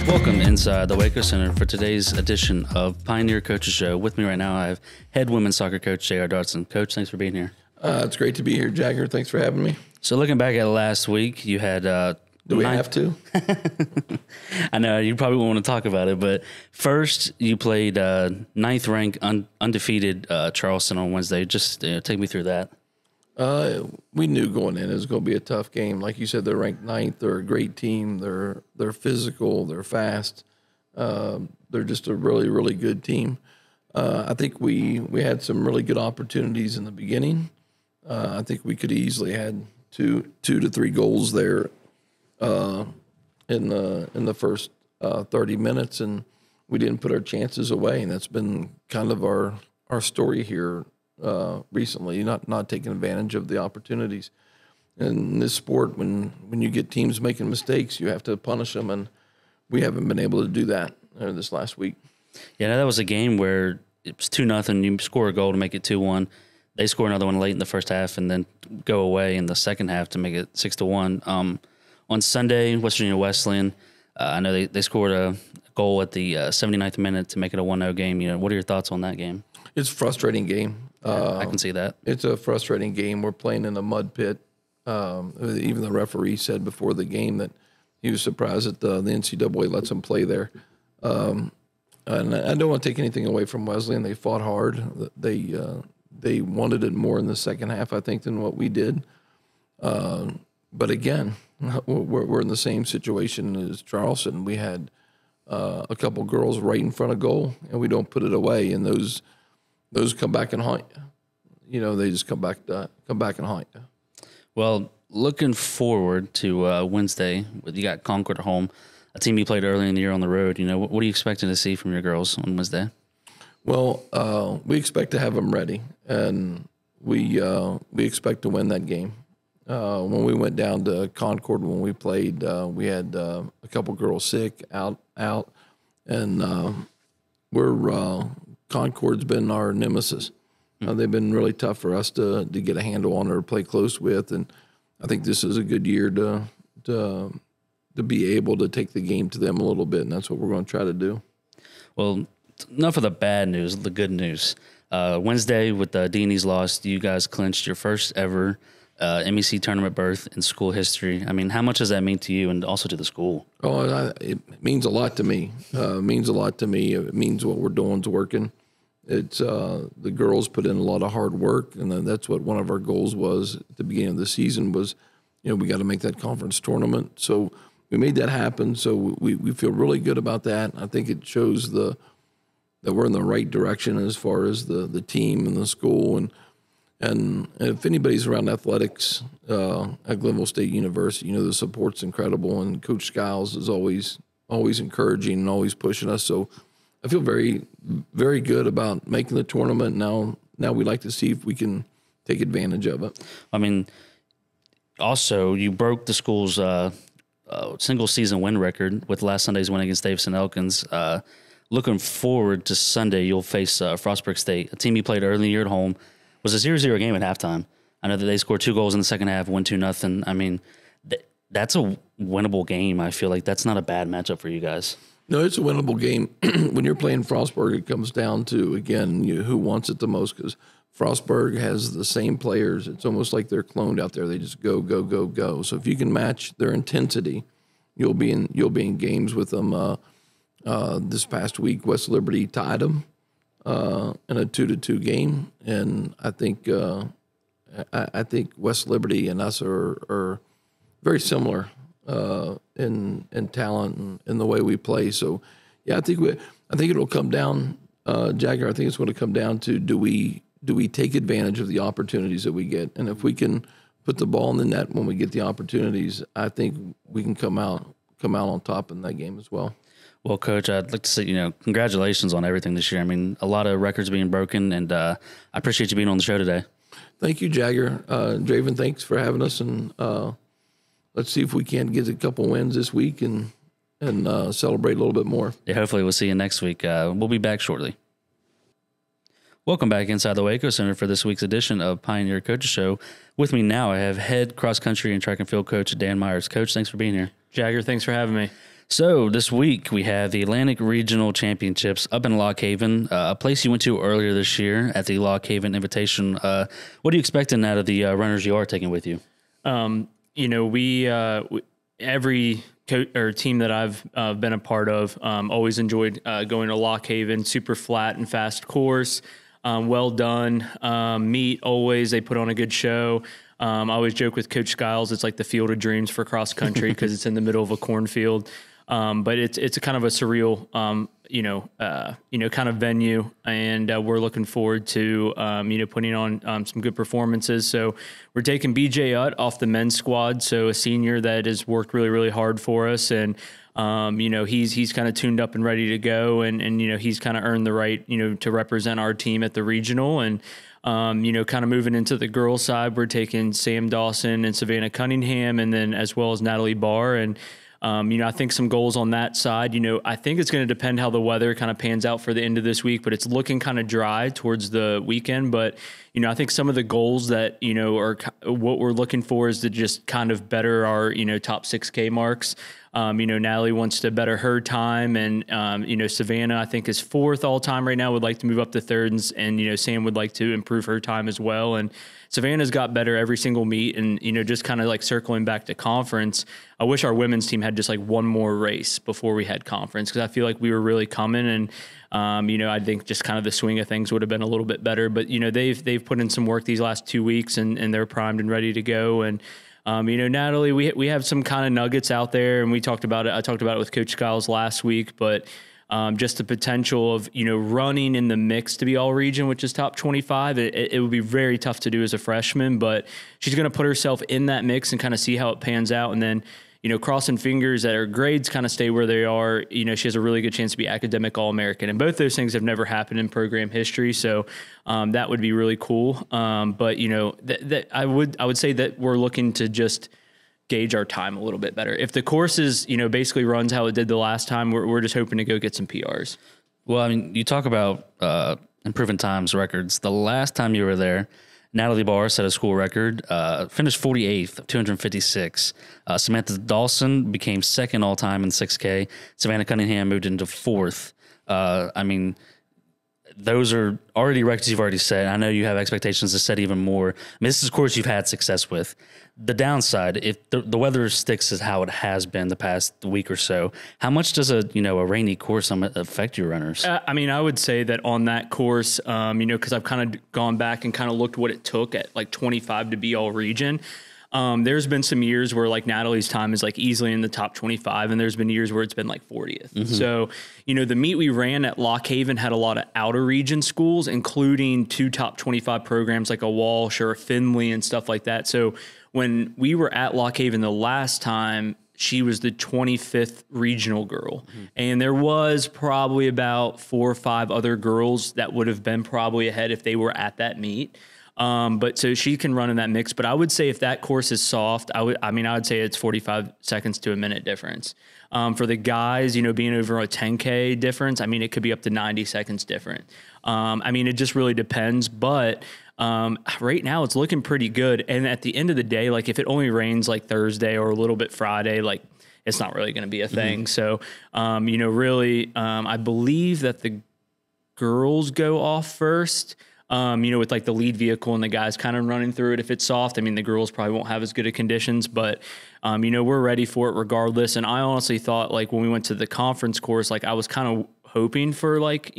Welcome inside the Waco Center for today's edition of Pioneer Coaches Show. With me right now, I have head women's soccer coach JR Dodson. Coach, thanks for being here. It's great to be here, Jagger. Thanks for having me. So looking back at last week, you had Do we have to? I know you probably won't want to talk about it, but first you played ninth ranked undefeated Charleston on Wednesday. Just take me through that. We knew going in it was going to be a tough game. Like you said, they're ranked ninth. They're a great team. They're physical. They're fast. They're just a really, really good team. I think we had some really good opportunities in the beginning. I think we could easily had two to three goals there in the first 30 minutes, and we didn't put our chances away. And that's been kind of our story here recently, not taking advantage of the opportunities. In this sport, when you get teams making mistakes, you have to punish them, and we haven't been able to do that this last week. Yeah, that was a game where it was 2-0. You score a goal to make it 2-1. They score another one late in the first half, and then go away in the second half to make it 6-1. On Sunday, West Virginia Wesleyan, I know they scored a goal at the 79th minute to make it a 1-0 game. What are your thoughts on that game? It's a frustrating game. I can see that. It's a frustrating game. We're playing in a mud pit. Even the referee said before the game that he was surprised that the NCAA lets them play there. And I don't want to take anything away from Wesleyan. They fought hard. They wanted it more in the second half, I think, than what we did. But again, we're in the same situation as Charleston. We had a couple girls right in front of goal, and we don't put it away. And those come back and haunt you. They just come back and haunt you. Well, looking forward to Wednesday, you got Concord at home, a team you played early in the year on the road. What are you expecting to see from your girls on Wednesday? Well, we expect to have them ready, and we expect to win that game. When we went down to Concord when we played, we had a couple girls sick out, and Concord's been our nemesis. They've been really tough for us to get a handle on or to play close with, and I think this is a good year to be able to take the game to them a little bit, and that's what we're going to try to do. Well, enough of the bad news, the good news. Wednesday with the D&E's loss, you guys clinched your first ever MEC tournament berth in school history. I mean, how much does that mean to you and also to the school? Oh, it means a lot to me. It means a lot to me. It means what we're doing is working. It's the girls put in a lot of hard work, and that's what one of our goals was at the beginning of the season was, we got to make that conference tournament. So we made that happen. So we feel really good about that. I think it shows that we're in the right direction as far as the team and the school. And if anybody's around athletics at Glenville State University, the support's incredible, and Coach Skiles is always encouraging and always pushing us. So I feel very, very good about making the tournament. Now we'd like to see if we can take advantage of it. I mean, also you broke the school's single season win record with last Sunday's win against Davison Elkins. Looking forward to Sunday, you'll face Frostburg State, a team you played early in the year at home. It was a 0-0 game at halftime. I know that they scored 2 goals in the second half, won 2-0. I mean, that's a winnable game. I feel like that's not a bad matchup for you guys. No, it's a winnable game. When you're playing Frostburg, it comes down to, again, who wants it the most, because Frostburg has the same players. It's almost like they're cloned out there. They just go, go, go, go. So if you can match their intensity, you'll be in games with them. This past week, West Liberty tied them in a 2-2 game, and I think West Liberty and us are very similar in talent and in the way we play. So, yeah, I think it'll come down, Jagger. I think it's going to come down to do we take advantage of the opportunities that we get, and if we can put the ball in the net when we get the opportunities, I think we can come out on top in that game as well. Well, Coach, I'd like to say, congratulations on everything this year. I mean, a lot of records being broken, and I appreciate you being on the show today. Thank you, Jagger. Draven, thanks for having us, and let's see if we can get a couple wins this week and celebrate a little bit more. Yeah, hopefully we'll see you next week. We'll be back shortly. Welcome back inside the Waco Center for this week's edition of Pioneer Coaches Show. With me now, I have head cross country and track and field coach Dan Myers. Coach, thanks for being here. Jagger, thanks for having me. So this week we have the Atlantic Regional Championships up in Lock Haven, a place you went to earlier this year at the Lock Haven Invitation. What are you expecting out of the runners you are taking with you? Every team that I've been a part of always enjoyed going to Lock Haven. Super flat and fast course, well done. Meet always, they put on a good show. I always joke with Coach Skiles, it's like the Field of Dreams for cross country because it's in the middle of a cornfield. But it's a kind of a surreal, kind of venue, and we're looking forward to, putting on some good performances. So we're taking BJ Utt off the men's squad, so a senior that has worked really, really hard for us, and he's kind of tuned up and ready to go, and he's kind of earned the right, to represent our team at the regional, and kind of moving into the girls' side, we're taking Sam Dawson and Savannah Cunningham, and then as well as Natalie Barr, and I think some goals on that side. I think it's going to depend how the weather kind of pans out for the end of this week, but it's looking kind of dry towards the weekend. But, I think some of the goals that, are what we're looking for is to just kind of better our, top 6K marks. Natalie wants to better her time, and, Savannah, I think, is 4th all time right now, would like to move up to 3rd, and Sam would like to improve her time as well. And Savannah's got better every single meet, and, just kind of like circling back to conference, I wish our women's team had just like one more race before we had conference, because I feel like we were really coming, and, I think just kind of the swing of things would have been a little bit better, but, they've put in some work these last 2 weeks, and they're primed and ready to go. And, Natalie, we have some kind of nuggets out there, and we talked about it. I talked about it with Coach Skiles last week, but just the potential of, running in the mix to be all region, which is top 25. It would be very tough to do as a freshman, but she's going to put herself in that mix and kind of see how it pans out. And then, crossing fingers that her grades kind of stay where they are, she has a really good chance to be academic All-American. And both those things have never happened in program history. So that would be really cool. But, I would say that we're looking to just gauge our time a little bit better. If the course is, basically runs how it did the last time, we're just hoping to go get some PRs. Well, I mean, you talk about improving times records. The last time you were there, Natalie Barr set a school record, finished 48th of 256. Samantha Dawson became 2nd all-time in 6K. Savannah Cunningham moved into 4th. Those are already records you've already set. I know you have expectations to set even more. I mean, this is a course you've had success with. The downside, if the weather sticks as how it has been the past week or so, how much does a rainy course affect your runners? I would say that on that course, because I've kind of gone back and kind of looked what it took at like 25 to be all region. There's been some years where like Natalie's time is like easily in the top 25, and there's been years where it's been like 40th. Mm-hmm. So, the meet we ran at Lock Haven had a lot of outer region schools, including 2 top 25 programs like a Walsh or a Findlay and stuff like that. So when we were at Lock Haven the last time, she was the 25th regional girl. Mm-hmm. And there was probably about 4 or 5 other girls that would have been probably ahead if they were at that meet. But so she can run in that mix. But I would say if that course is soft, I would say it's 45 seconds to a minute difference. For the guys, being over a 10K difference, it could be up to 90 seconds different. It just really depends. But right now it's looking pretty good. And at the end of the day, like if it only rains like Thursday or a little bit Friday, like it's not really going to be a thing. Mm-hmm. So, really, I believe that the girls go off first. With like the lead vehicle and the guys kind of running through it. If it's soft, the girls probably won't have as good of conditions, but, we're ready for it regardless. And I honestly thought like when we went to the conference course, like I was kind of hoping for like,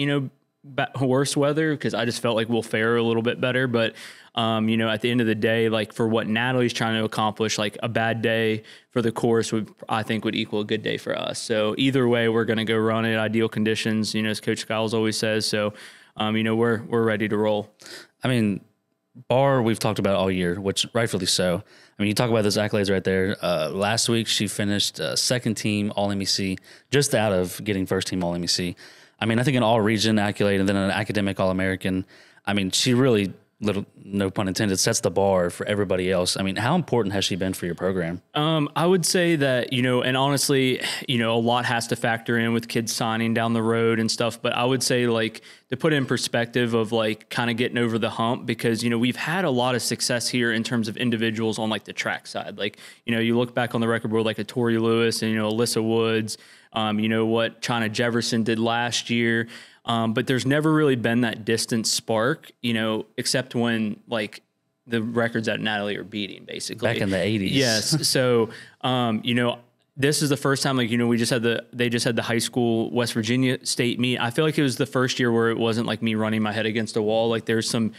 worse weather because I just felt like we'll fare a little bit better. But, at the end of the day, like for what Natalie's trying to accomplish, like a bad day for the course I think would equal a good day for us. So either way, we're going to go run it, ideal conditions, as Coach Skiles always says. So, we're ready to roll. Barr, we've talked about all year, which rightfully so. You talk about those accolades right there. Last week, she finished 2nd team All-MEC, just out of getting 1st team All-MEC. I think an all-region accolade and then an academic All-American. She really, no pun intended, sets the bar for everybody else. How important has she been for your program? I would say that, and honestly, a lot has to factor in with kids signing down the road and stuff. But I would say like to put it in perspective of like kind of getting over the hump, because, we've had a lot of success here in terms of individuals on like the track side. Like, you look back on the record board, like a Tori Lewis and, Alyssa Woods, you know, what China Jefferson did last year. But there's never really been that distant spark, you know, except when like the records that Natalie are beating, basically. Back in the 80s. Yes. So, you know, this is the first time, like, you know, they just had the high school West Virginia state meet. I feel like it was the first year where it wasn't like me running my head against a wall. Like there's some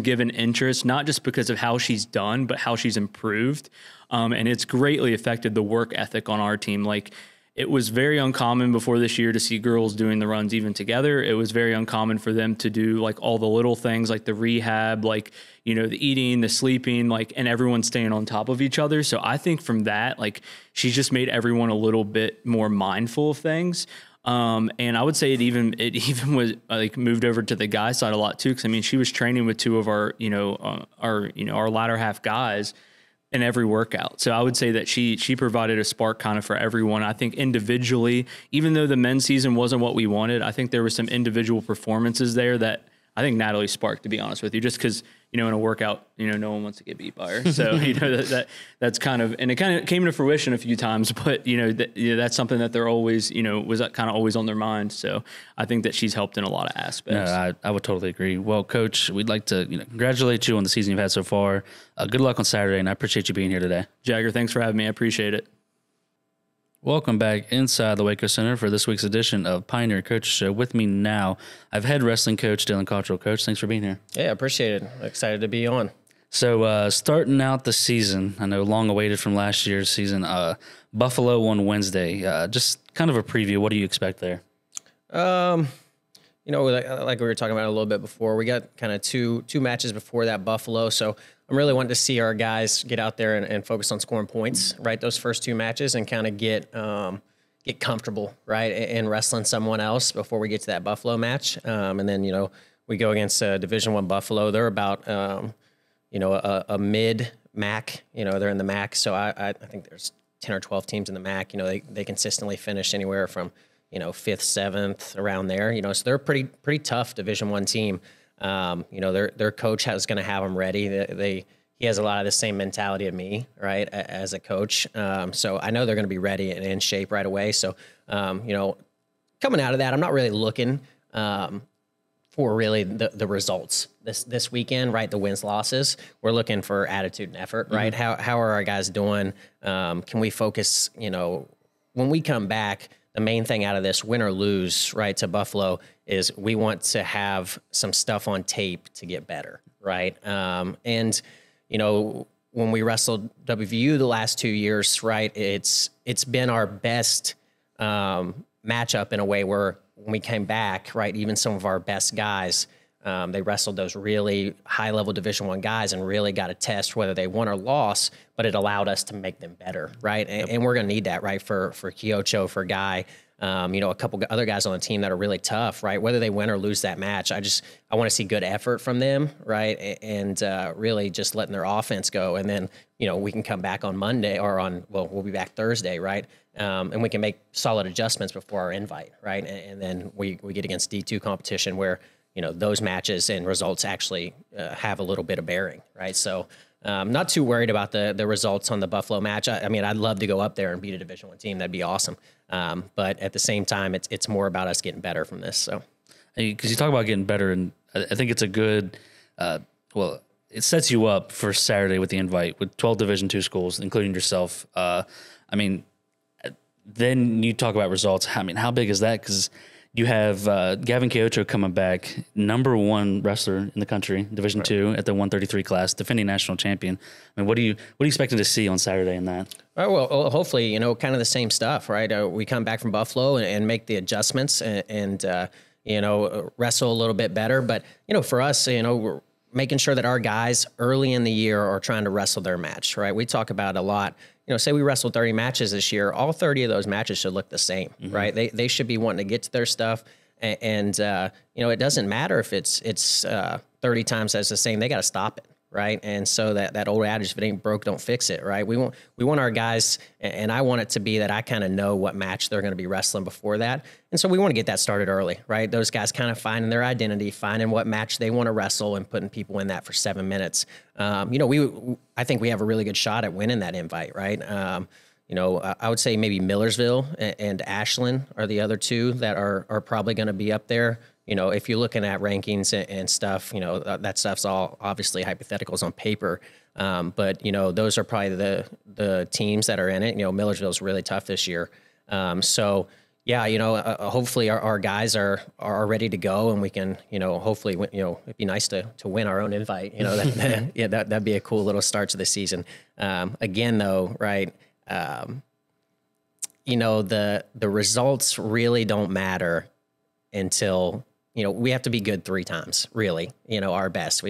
given interest, not just because of how she's done, but how she's improved. And it's greatly affected the work ethic on our team. Like it was very uncommon before this year to see girls doing the runs even together. It was very uncommon for them to do like all the little things like the rehab, like, you know, the eating, the sleeping, like, and everyone staying on top of each other. So I think from that, like she's just made everyone a little bit more mindful of things. And I would say it even was like moved over to the guy side a lot too. Cause I mean, she was training with two of our latter half guys in every workout. So I would say that she provided a spark kind of for everyone. I think individually, even though the men's season wasn't what we wanted, I think there were some individual performances there that I think Natalie sparked, to be honest with you, just because, you know, in a workout, you know, no one wants to get beat by her. So, you know, that's kind of, and it kind of came to fruition a few times, but, you know, that's something that they're always, you know, was kind of always on their mind. So I think that she's helped in a lot of aspects. No, I would totally agree. Well, Coach, we'd like to, you know, congratulate you on the season you've had so far. Good luck on Saturday, and I appreciate you being here today. Jagger, thanks for having me. I appreciate it. Welcome back inside the Waco Center for this week's edition of Pioneer Coach Show. With me now, I've head wrestling coach Dylan Cottrell. Coach, thanks for being here. Yeah, I appreciate it. Excited to be on. So starting out the season, I know long awaited from last year's season, Buffalo on Wednesday. Just kind of a preview. What do you expect there? You know, like we were talking about a little bit before, we got kind of two matches before that Buffalo. So I'm really wanting to see our guys get out there and focus on scoring points, right? Those first two matches and kind of get comfortable, right? And wrestling someone else before we get to that Buffalo match. And then, you know, we go against Division I Buffalo. They're about, you know, a mid MAC, you know, they're in the MAC. So I think there's 10 or 12 teams in the MAC. You know, they consistently finish anywhere from, you know, 5th, 7th, around there, you know, so they're a pretty tough Division I team. You know, their coach is going to have them ready. He has a lot of the same mentality of me, right, as a coach. So I know they're going to be ready and in shape right away. So, you know, coming out of that, I'm not really looking for really the results this weekend, right? The wins, losses. We're looking for attitude and effort, right? Mm-hmm. How are our guys doing? Can we focus, you know, when we come back, the main thing out of this, win or lose, right, to Buffalo, is we want to have some stuff on tape to get better, right? And, you know, when we wrestled WVU the last 2 years, right, it's been our best matchup in a way where when we came back, right, even some of our best guys, they wrestled those really high-level Division I guys and really got a test whether they won or lost, but it allowed us to make them better, right? And we're going to need that, right, for Kyocho, for Guy, you know, a couple other guys on the team that are really tough, right? Whether they win or lose that match, I want to see good effort from them, right? And really just letting their offense go. And then, you know, we can come back on Monday we'll be back Thursday, right? And we can make solid adjustments before our invite, right? And then we get against D2 competition where, you know, those matches and results actually have a little bit of bearing, right? So not too worried about the results on the Buffalo match. I mean, I'd love to go up there and beat a Division I team. That'd be awesome. But at the same time, it's more about us getting better from this. So, because you talk about getting better, and I think it's a good, well, it sets you up for Saturday with the invite with 12 Division II schools, including yourself. I mean, then you talk about results. I mean, how big is that? Because you have Gavin Kyocho coming back, #1 wrestler in the country, Division II at the 133 class, defending national champion. I mean, what are you expecting to see on Saturday in that? All right, well, hopefully, you know, kind of the same stuff, right? We come back from Buffalo and make the adjustments and you know, wrestle a little bit better. But, you know, for us, you know, we're making sure that our guys early in the year are trying to wrestle their match, right? We talk about it a lot. You know, say we wrestled 30 matches this year, all 30 of those matches should look the same, right? They should be wanting to get to their stuff. And you know, it doesn't matter if it's 30 times as the same, they got to stop it, right? And so that old adage, if it ain't broke, don't fix it, right? We want our guys, and I want it to be that I kind of know what match they're going to be wrestling before that. And so we want to get that started early, right? Those guys kind of finding their identity, finding what match they want to wrestle and putting people in that for 7 minutes. You know, I think we have a really good shot at winning that invite, right? I would say maybe Millersville and Ashland are the other two that are probably going to be up there. If you're looking at rankings and stuff, that stuff's all obviously hypotheticals on paper. But those are probably the teams that are in it. Millersville's really tough this year. Hopefully our guys are ready to go, and we can, hopefully, it'd be nice to win our own invite. That'd be a cool little start to the season. Again, though, right. The results really don't matter until, we have to be good 3 times, really, our best.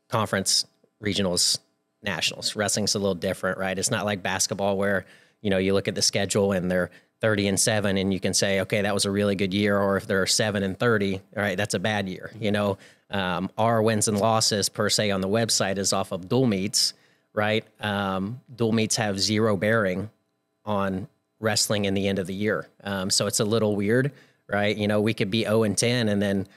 Conference, regionals, nationals. Wrestling's a little different, right? It's not like basketball where, you look at the schedule and they're 30-7 and you can say, okay, that was a really good year. Or if they're 7-30, all right, that's a bad year. Our wins and losses per se on the website is off of dual meets, right? Dual meets have 0 bearing on wrestling in the end of the year. So it's a little weird, right? We could be 0-10 and then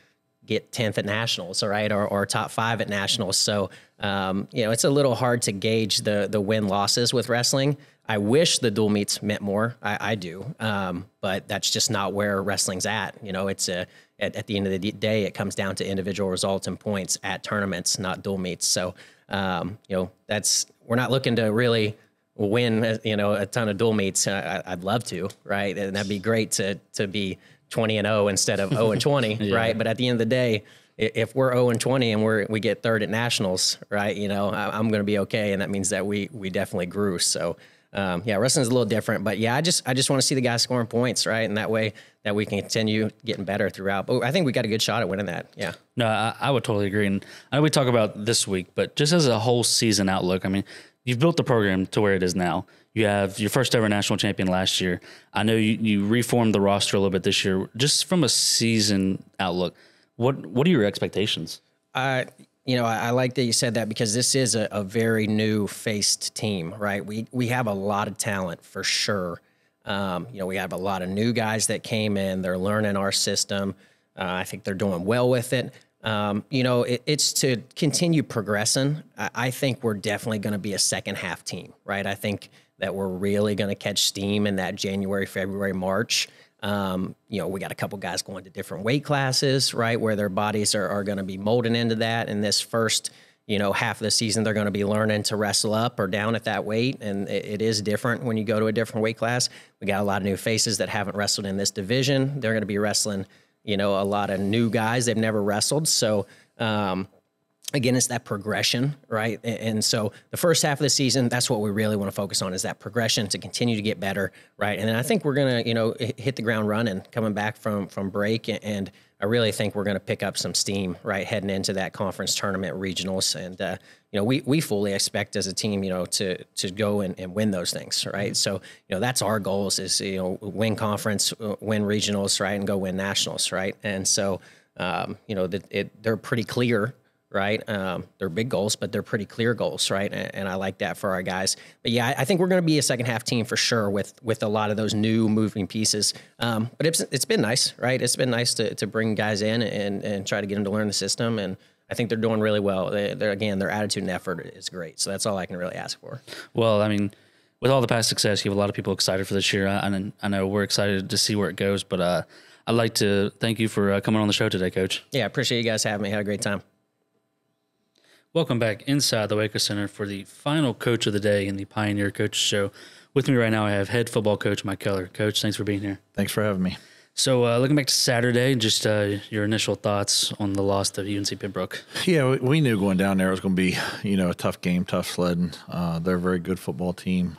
get 10th at nationals, all right, or top 5 at nationals. So, it's a little hard to gauge the win losses with wrestling. I wish the dual meets meant more. I do. But that's just not where wrestling's at. It's at the end of the day, it comes down to individual results and points at tournaments, not dual meets. So, we're not looking to really win, a ton of dual meets. I'd love to, right? And that'd be great to be 20-0 instead of 0-20, yeah. Right? But at the end of the day, if we're 0-20 and we get 3rd at nationals, right? I'm going to be okay, and that means that we definitely grew. So, wrestling's a little different, but I just want to see the guys scoring points, right? And that way that we can continue getting better throughout. But I think we got a good shot at winning that. Yeah. No, I would totally agree. And I know we talk about this week, but just as a whole season outlook, I mean, you've built the program to where it is now. You have your first ever national champion last year. I know you reformed the roster a little bit this year. Just from a season outlook, what are your expectations? I like that you said that, because this is a very new-faced team, right? We have a lot of talent for sure. We have a lot of new guys that came in. They're learning our system. I think they're doing well with it. It's to continue progressing. I think we're definitely going to be a second half team, right? I think that we're really going to catch steam in that January, February, March. We got a couple guys going to different weight classes, right, where their bodies are going to be molding into that. In this first, half of the season, they're going to be learning to wrestle up or down at that weight. And it is different when you go to a different weight class. We got a lot of new faces that haven't wrestled in this division. They're going to be wrestling, a lot of new guys. They've never wrestled. So, again, it's that progression, right? And so the first half of the season, that's what we really want to focus on, is that progression to continue to get better, right? And then I think we're going to, hit the ground running coming back from break. And I really think we're going to pick up some steam, right, heading into that conference tournament regionals. And, we fully expect as a team, to go and win those things, right? So, that's our goals is, win conference, win regionals, right, and go win nationals, right? And so, they're pretty clear, right? They're big goals, but they're pretty clear goals, right? And I like that for our guys. But I think we're going to be a second half team for sure with a lot of those new moving pieces. But it's been nice, right? It's been nice to bring guys in and try to get them to learn the system. And I think they're doing really well. Their attitude and effort is great. So that's all I can really ask for. Well, I mean, with all the past success, you have a lot of people excited for this year. I know we're excited to see where it goes, but I'd like to thank you for coming on the show today, Coach. Yeah, I appreciate you guys having me. Had a great time. Welcome back inside the Waco Center for the final coach of the day in the Pioneer Coach Show. With me right now, I have head football coach Mike Kellar. Coach, thanks for being here. Thanks for having me. So looking back to Saturday, just your initial thoughts on the loss to UNC Pembroke. Yeah, we knew going down there it was going to be, a tough game, tough sledding. They're a very good football team,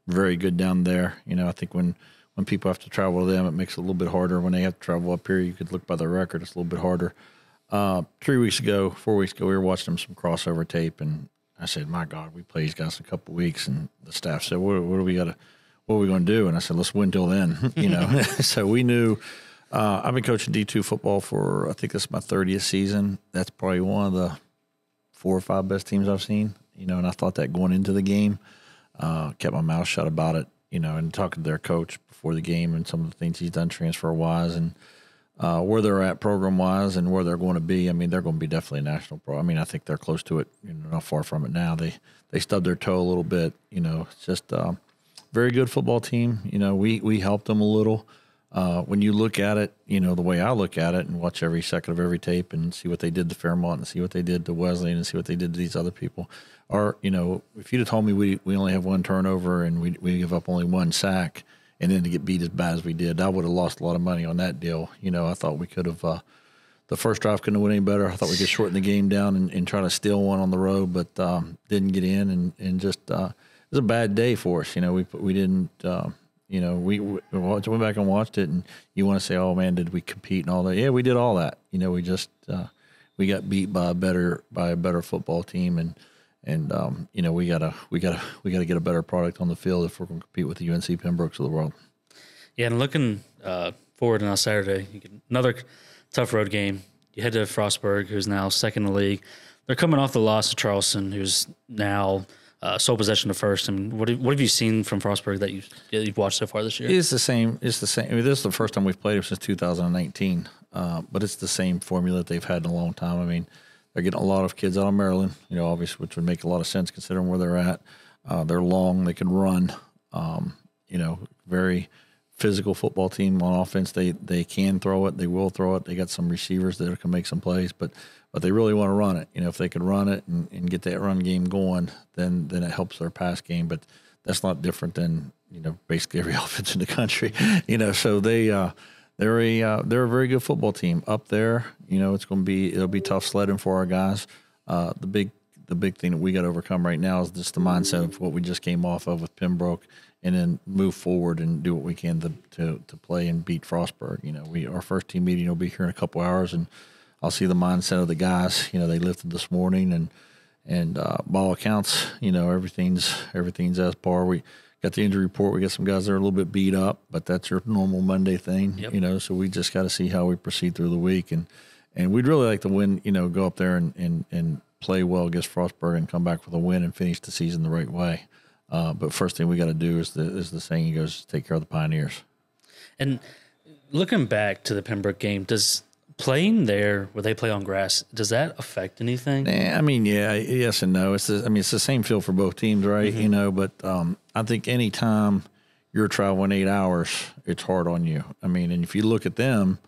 very good down there. I think when people have to travel to them, it makes it a little bit harder. When they have to travel up here, you could look by the record, it's a little bit harder. 4 weeks ago, we were watching them some crossover tape, and I said, "My God, we play these guys in a couple of weeks." And the staff said, "What are we going to do?" And I said, "Let's win till then." So we knew. I've been coaching D2 football for I think this is my 30th season. That's probably one of the 4 or 5 best teams I've seen. And I thought that going into the game, kept my mouth shut about it. And talking to their coach before the game and some of the things he's done transfer wise and. where they're at program-wise and where they're going to be. I mean, they're going to be definitely a national pro. I mean, I think they're close to it, not far from it now. They stubbed their toe a little bit. It's just very good football team. We helped them a little. When you look at it, the way I look at it and watch every second of every tape and see what they did to Fairmont and see what they did to Wesleyan and see what they did to these other people, if you'd have told me we only have one turnover and we give up only one sack and then to get beat as bad as we did, I would have lost a lot of money on that deal. I thought we could have the first drive couldn't have went any better. I thought we could shorten the game down and try to steal one on the road, but didn't get in and just it was a bad day for us. We didn't we went back and watched it, and you want to say, oh man, did we compete and all that? Yeah, we did all that. We just we got beat by a better football team, and we gotta get a better product on the field if we're going to compete with the UNC Pembrokes of the world. Yeah, and looking forward to now Saturday, you get another tough road game. You head to Frostburg, who's now second in the league. They're coming off the loss to Charleston, who's now sole possession of first. I mean, what have you seen from Frostburg that you've watched so far this year? It's the same. I mean, this is the first time we've played them since 2019, but it's the same formula that they've had in a long time. I mean, they're getting a lot of kids out of Maryland, obviously, which would make a lot of sense considering where they're at. They're long. They can run. Very physical football team on offense. They can throw it. They will throw it. They got some receivers that can make some plays, but they really want to run it. If they could run it and get that run game going, then it helps their pass game. But that's not different than basically every offense in the country. So they're a very good football team up there. It'll be tough sledding for our guys. The big thing that we got to overcome right now is just the mindset of what we just came off of with Pembroke, and then move forward and do what we can to play and beat Frostburg. Our first team meeting will be here in a couple hours, and I'll see the mindset of the guys. They lifted this morning, and by all accounts, everything's as par. We got the injury report. We got some guys that are a little bit beat up, but that's your normal Monday thing. Yep. So we just got to see how we proceed through the week, and we'd really like to win. Go up there and play well against Frostburg and come back with a win and finish the season the right way. But first thing we got to do is the saying goes, take care of the Pioneers. And looking back to the Pembroke game, does playing there where they play on grass, does that affect anything? Yes and no. It's the same feel for both teams, right? Mm-hmm. But I think any time you're traveling 8 hours, it's hard on you. And if you look at them,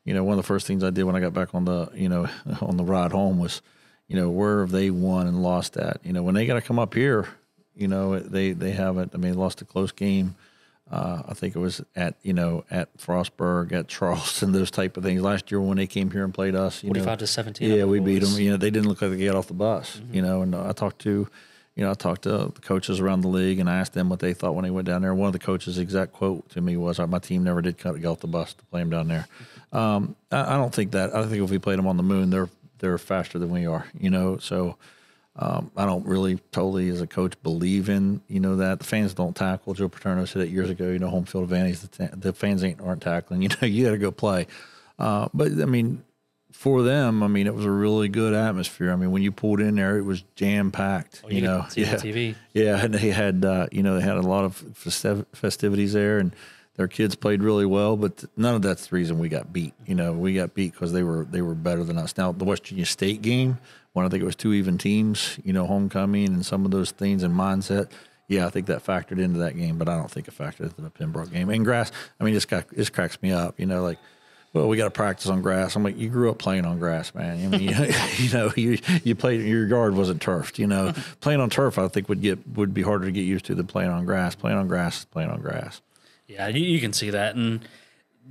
one of the first things I did when I got back on the on the ride home was, where have they won and lost at? When they got to come up here, they haven't. They lost a close game. I think it was at Frostburg, at Charleston, those type of things. Last year when they came here and played us, 45-17. Yeah, we beat them. They didn't look like they got off the bus. Mm-hmm. And I talked to the coaches around the league and I asked them what they thought when they went down there. One of the coaches' exact quote to me was, "My team never did get off the bus to play them down there." I don't think that. I think if we played them on the moon, they're faster than we are. So. I don't really totally, as a coach, believe in that the fans don't tackle. Joe Paterno said it years ago. Home field advantage. The fans aren't tackling. You got to go play. But for them, it was a really good atmosphere. When you pulled in there, it was jam packed. Oh, you could see the TV. Yeah, and they had they had a lot of festivities there, and their kids played really well. But none of that's the reason we got beat. We got beat because they were better than us. Now the West Virginia State game, when I think it was two even teams, homecoming and some of those things and mindset. Yeah, I think that factored into that game, but I don't think it factored into the Pembroke game. And grass, this cracks me up. Well, we got to practice on grass. I'm like, you grew up playing on grass, man. You played. Your yard wasn't turfed. Playing on turf, I think would be harder to get used to than playing on grass. Playing on grass is playing on grass. Yeah, you can see that. And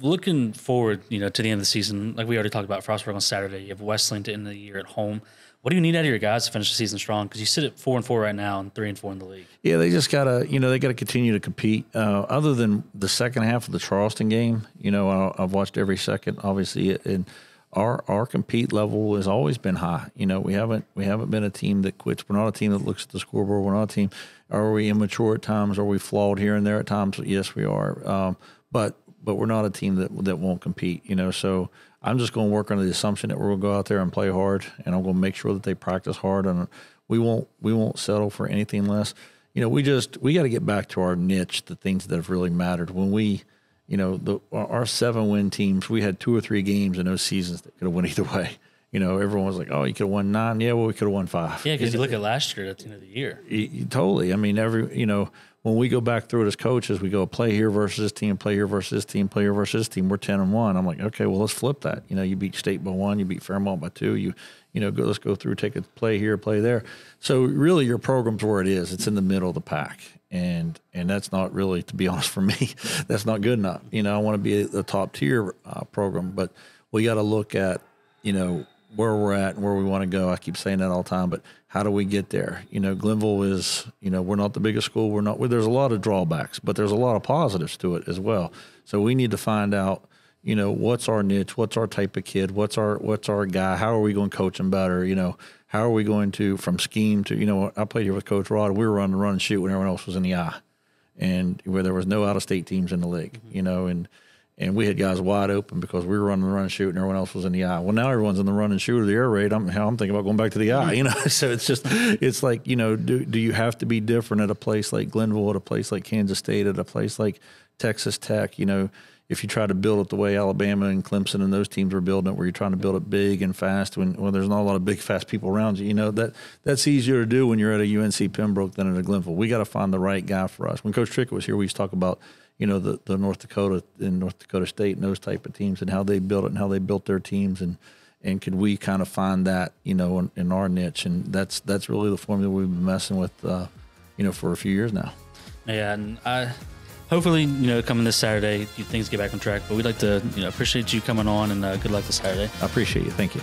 looking forward, to the end of the season, like we already talked about, Frostburg on Saturday. You have Wesleyan to end the year at home. What do you need out of your guys to finish the season strong? Because you sit at 4-4 right now and 3-4 in the league. Yeah, they just gotta, they gotta continue to compete. Other than the second half of the Charleston game, I've watched every second. Obviously, and our compete level has always been high. We haven't been a team that quits. We're not a team that looks at the scoreboard. We're not a team. Are we immature at times? Are we flawed here and there at times? Yes, we are. But we're not a team that won't compete. So I'm just going to work under the assumption that we're going to go out there and play hard, and I'm going to make sure that they practice hard, and we won't settle for anything less. We got to get back to our niche, the things that have really mattered. When we our 7-win teams, we had 2 or 3 games in those seasons that could have went either way. Everyone was like, oh, you could have won 9. Yeah, well, we could have won 5. Yeah, because you look at last year at the end of the year. Totally. I mean, when we go back through it as coaches, we go play here versus this team, play here versus this team, play here versus this team. We're 10-1. I'm like, okay, well, let's flip that. You beat State by 1, you beat Fairmont by 2. Let's go through, take a play here, play there. So really, your program's where it is. It's in the middle of the pack, and that's not really, to be honest, for me, that's not good enough. I want to be a top tier program, but we got to look at where we're at and where we want to go. I keep saying that all the time, but how do we get there? Glenville is, we're not the biggest school. There's a lot of drawbacks, but there's a lot of positives to it as well. So we need to find out, what's our niche, what's our type of kid, what's our guy, how are we going to coach him better? How are we going to, from scheme to, I played here with Coach Rod. We were running the run and shoot when everyone else was in the eye, and where there was no out-of-state teams in the league, and we had guys wide open because we were running the run and shoot and everyone else was in the eye. Well, now everyone's in the run and shoot or the air raid. I'm thinking about going back to the eye, So it's like, do you have to be different at a place like Glenville, at a place like Kansas State, at a place like Texas Tech? If you try to build it the way Alabama and Clemson and those teams are building it, where you're trying to build it big and fast when there's not a lot of big, fast people around you, that's easier to do when you're at a UNC Pembroke than at a Glenville. We got to find the right guy for us. When Coach Trickett was here, we used to talk about, the North Dakota and North Dakota State and those type of teams and how they built it and how they built their teams, and could we kind of find that, in our niche. And that's really the formula we've been messing with, for a few years now. Yeah, and hopefully, coming this Saturday, things get back on track. But we'd like to, appreciate you coming on, and good luck this Saturday. I appreciate you. Thank you.